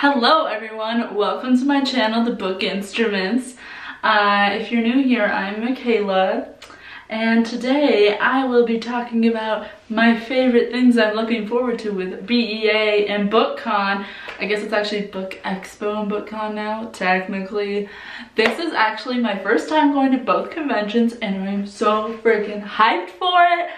Hello everyone, welcome to my channel, The Book Instruments. If you're new here, I'm Mikayla, and today I will be talking about my favorite things I'm looking forward to with BEA and BookCon. I guess it's actually BookExpo and BookCon now, technically. This is actually my first time going to both conventions and I'm so freaking hyped for it.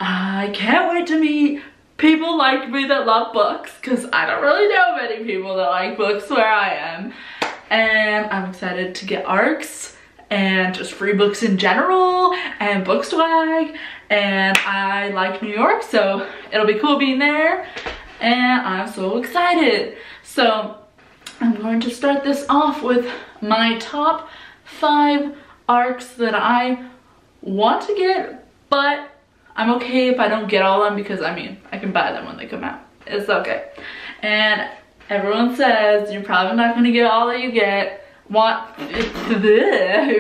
I can't wait to meet people like me that love books, because I don't really know many people that like books where I am. And I'm excited to get ARCs and just free books in general and book swag. And I like New York, so it'll be cool being there. And I'm so excited. So I'm going to start this off with my top 5 ARCs that I want to get, but I'm okay if I don't get all of them, because I mean, I can buy them when they come out. It's okay. And everyone says you're probably not going to get all that you you're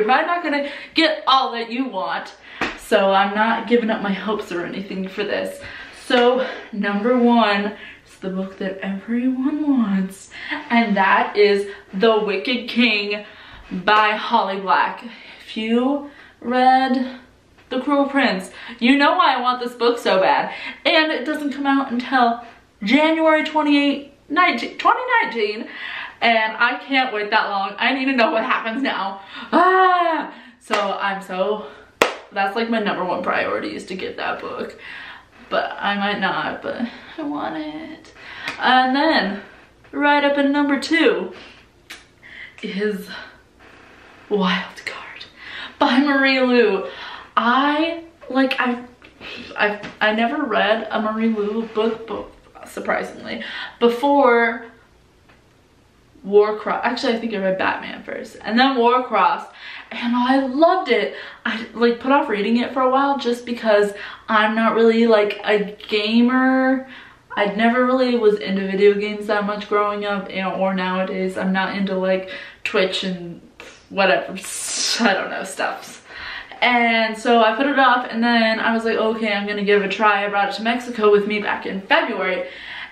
probably not going to get all that you want. So I'm not giving up my hopes or anything for this. So number 1 is the book that everyone wants, and that is The Wicked King by Holly Black. If you read The Cruel Prince, you know why I want this book so bad. And it doesn't come out until January 28, 2019. And I can't wait that long. I need to know what happens now. So that's like my number 1 priority, is to get that book. But I might not, but I want it. And then right up in number 2 is Wild Card by Marie Lu. I never read a Marie Lu book, surprisingly, before Warcross. Actually, I think I read Batman first, and then Warcross, and I loved it. I put off reading it for a while just because I'm not really like a gamer. I never really was into video games that much growing up, or nowadays. I'm not into like Twitch and whatever, I don't know, stuff. And so I put it off, and then I was like, okay, I'm gonna give it a try. I brought it to Mexico with me back in February,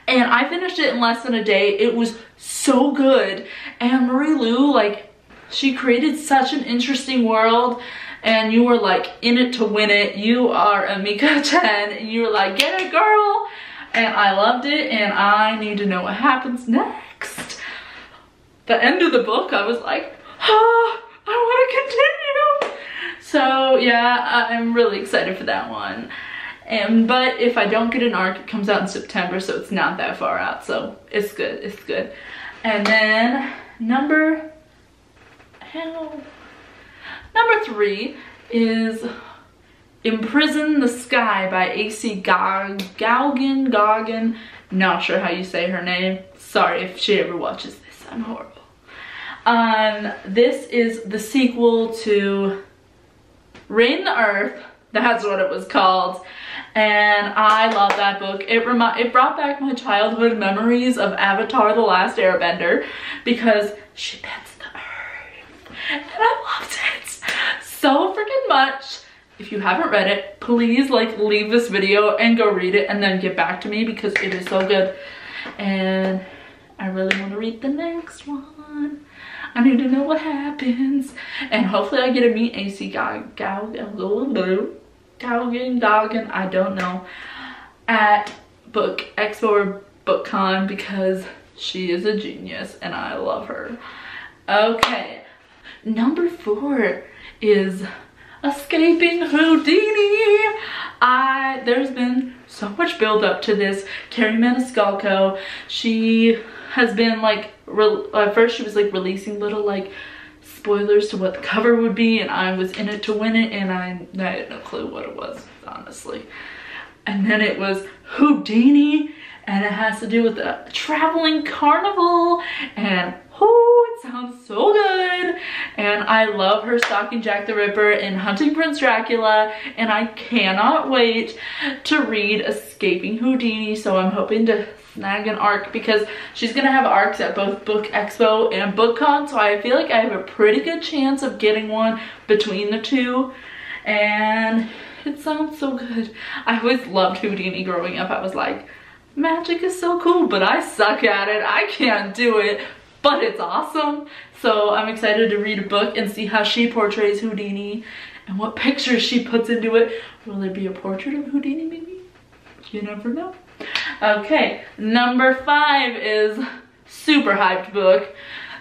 and I finished it in less than a day. It was so good. And Marie Lu, she created such an interesting world, and you were like in it to win it. You are a Mika 10, and you were like, get it, girl. And I loved it, and I need to know what happens next. The end of the book, I was like, oh, I want to continue. So yeah, I'm really excited for that one. But if I don't get an ARC, it comes out in September, so it's not that far out, so it's good, it's good. And then number 3 is Imprison the Sky by A.C. Gauguin. Not sure how you say her name. Sorry if she ever watches this, I'm horrible. This is the sequel to Reign the Earth, that's what it was called, and I love that book. It brought back my childhood memories of Avatar: The Last Airbender, because she pets the earth, and I loved it so freaking much. If you haven't read it, please leave this video and go read it and then get back to me, because it is so good, and I really want to read the next one. I need to know what happens, and hopefully I get to meet A.C. Gauguin, I don't know, at BookExpo or BookCon, because she is a genius and I love her. Okay, number 4 is Escaping Houdini. There's been so much build up to this. Carrie Maniscalco, she has been at first she was releasing little spoilers to what the cover would be, and I was in it to win it, and I had no clue what it was, honestly. And then it was Houdini, and it has to do with a traveling carnival, and oh, it sounds so good. And I love her stalking Jack the Ripper and hunting Prince Dracula, and I cannot wait to read Escaping Houdini. So I'm hoping to snag an ARC, because she's gonna have ARCs at both BookExpo and BookCon, so I feel like I have a pretty good chance of getting one between the two, and it sounds so good. I always loved Houdini growing up. I was like, magic is so cool, but I suck at it. I can't do it, but it's awesome. So I'm excited to read a book and see how she portrays Houdini and what pictures she puts into it. Will there be a portrait of Houdini maybe? You never know. Okay, number 5 is super hyped book.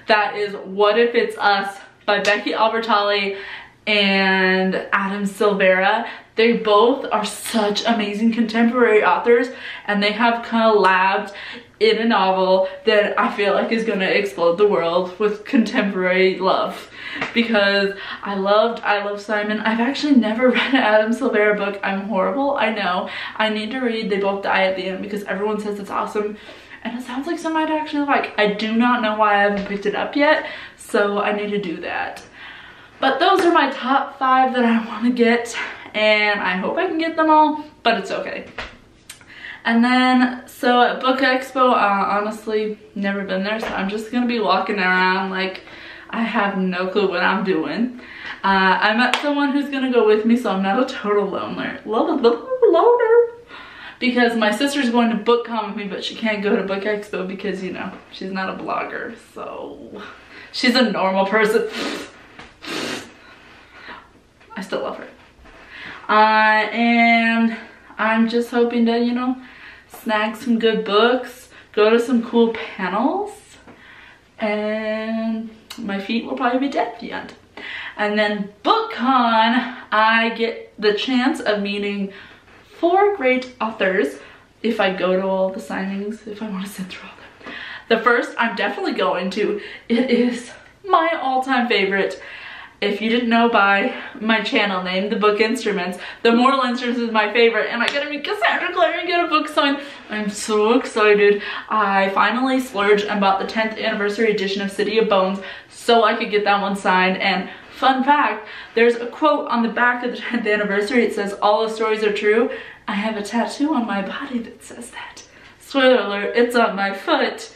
That is What If It's Us by Becky Albertalli and Adam Silvera. They both are such amazing contemporary authors, and they have collabed in a novel that I feel like is gonna explode the world with contemporary love, because I love Simon. I've actually never read an Adam Silvera book. I'm horrible, I know. I need to read They Both Die at the End because everyone says it's awesome, and it sounds like something I'd actually like. I do not know why I haven't picked it up yet, so I need to do that. But those are my top 5 that I want to get, and I hope I can get them all, but it's okay. And then, so at Book Expo, honestly, never been there, so I'm just gonna be walking around like I have no clue what I'm doing. I met someone who's gonna go with me, so I'm not a total loner. Because my sister's going to BookCon with me, but she can't go to Book Expo because, you know, she's not a blogger, so she's a normal person. I still love her. And I'm just hoping to, you know, snag some good books, go to some cool panels, and my feet will probably be dead at the end. And then BookCon, I get the chance of meeting 4 great authors if I go to all the signings, if I want to sit through all them. The first I'm definitely going to. It is my all-time favorite. If you didn't know by my channel name, The Book Instruments, The Moral Instruments is my favorite, and I gotta meet Cassandra Clare and get a book signed. I'm so excited. I finally splurged and bought the 10th anniversary edition of City of Bones so I could get that one signed. And fun fact, there's a quote on the back of the 10th anniversary. It says, "All the stories are true." I have a tattoo on my body that says that. Spoiler alert, it's on my foot.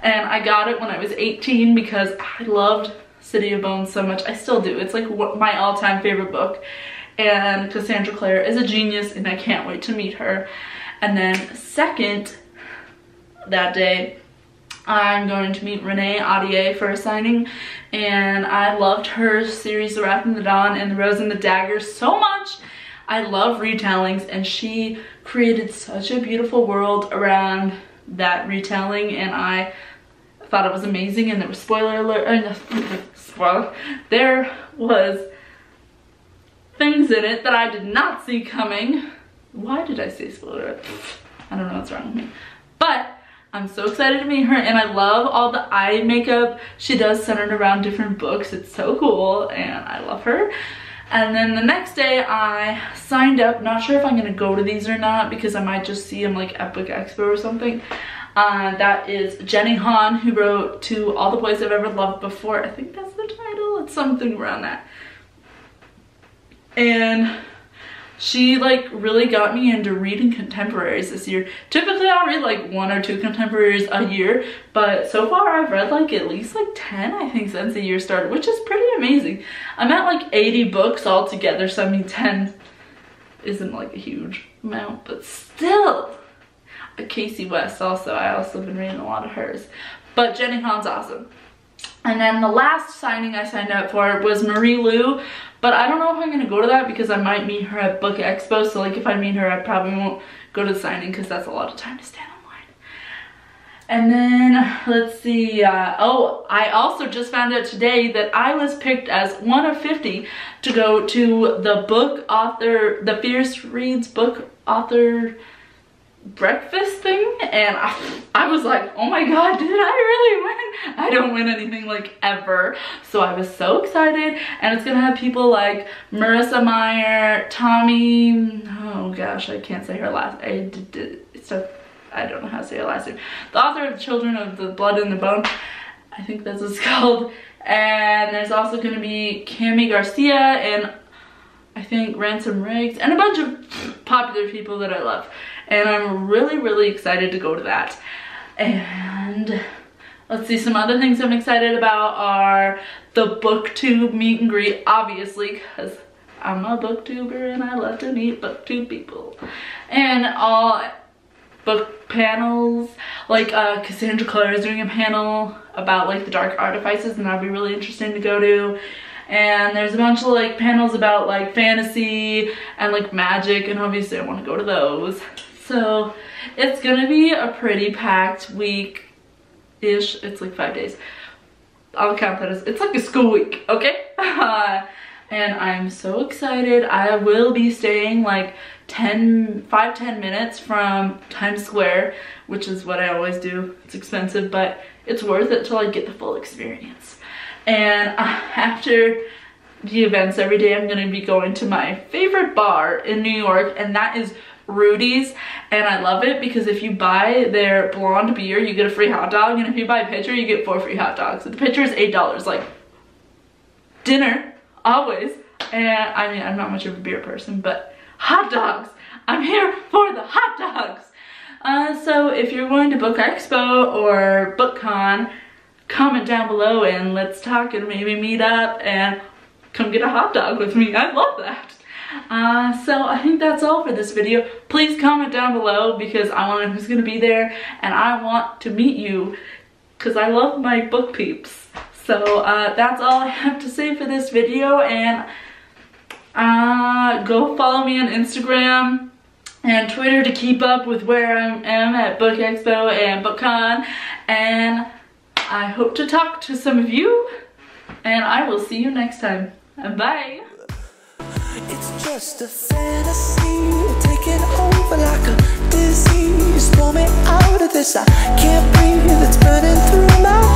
And I got it when I was 18 because I loved City of Bones so much. I still do. It's like my all-time favorite book. And Cassandra Clare is a genius, and I can't wait to meet her. And then second, that day, I'm going to meet Renee Audier for a signing, and I loved her series The Wrath and the Dawn and The Rose and the Dagger so much. I love retellings, and she created such a beautiful world around that retelling, and I thought it was amazing. And there was spoiler alert, there was things in it that I did not see coming. Why did I say spoiler alert? I don't know what's wrong with me. But I'm so excited to meet her, and I love all the eye makeup she does centered around different books. It's so cool, and I love her. And then the next day I signed up. Not sure if I'm gonna go to these or not because I might just see them like at Book Expo or something. That is Jenny Han, who wrote To All the Boys I've Ever Loved Before. I think that's the title. It's something around that. And she like really got me into reading contemporaries this year. Typically I'll read like 1 or 2 contemporaries a year, but so far I've read like at least like 10 I think since the year started, which is pretty amazing. I'm at like 80 books altogether, so I mean 10 isn't like a huge amount, but still. Casey West also, I also been reading a lot of hers, but Jenny Han's awesome. And then the last signing I signed up for was Marie Lu, but I don't know if I'm gonna go to that because I might meet her at Book Expo. So like if I meet her, I probably won't go to the signing because that's a lot of time to stand online. And then let's see, oh, I also just found out today that I was picked as one of 50 to go to the Fierce Reads book author breakfast thing, and I was like, oh my god, did I really win? I don't win anything like ever, so I was so excited. And it's gonna have people like Marissa Meyer, Tommy, oh gosh, I can't say her last, I don't know how to say her last name, the author of Children of the Blood and the Bone, I think that's what it's called. And there's also gonna be Cami Garcia and I think Ransom Riggs and a bunch of popular people that I love. And I'm really excited to go to that. And let's see, some other things I'm excited about are the BookTube meet and greet, obviously, because I'm a booktuber and I love to meet BookTube people. And all book panels. Like Cassandra Clare is doing a panel about like the dark artifices, and that'd be really interesting to go to. And there's a bunch of like panels about like fantasy and like magic, and obviously I want to go to those. So it's gonna be a pretty packed week-ish. It's like 5 days. I'll count that as, it's like a school week, okay? And I'm so excited. I will be staying like 5-10 minutes from Times Square, which is what I always do. It's expensive, but it's worth it to like get the full experience. And after the events every day, I'm gonna be going to my favorite bar in New York, and that is Rudy's. And I love it because if you buy their blonde beer, you get a free hot dog, and if you buy a pitcher, you get 4 free hot dogs. So the pitcher is $8, like dinner, always. And I mean, I'm not much of a beer person, but hot dogs, I'm here for the hot dogs. So if you're going to BookExpo or BookCon, comment down below and let's talk and maybe meet up and come get a hot dog with me. I love that. So I think that's all for this video. Please comment down below because I want to know who's going to be there, and I want to meet you because I love my book peeps. So that's all I have to say for this video, and go follow me on Instagram and Twitter to keep up with where I am at BookExpo and BookCon, and I hope to talk to some of you, and I will see you next time. Bye. It's just a fantasy, taking over like a disease. Pull me out of this, I can't breathe, it's burning through my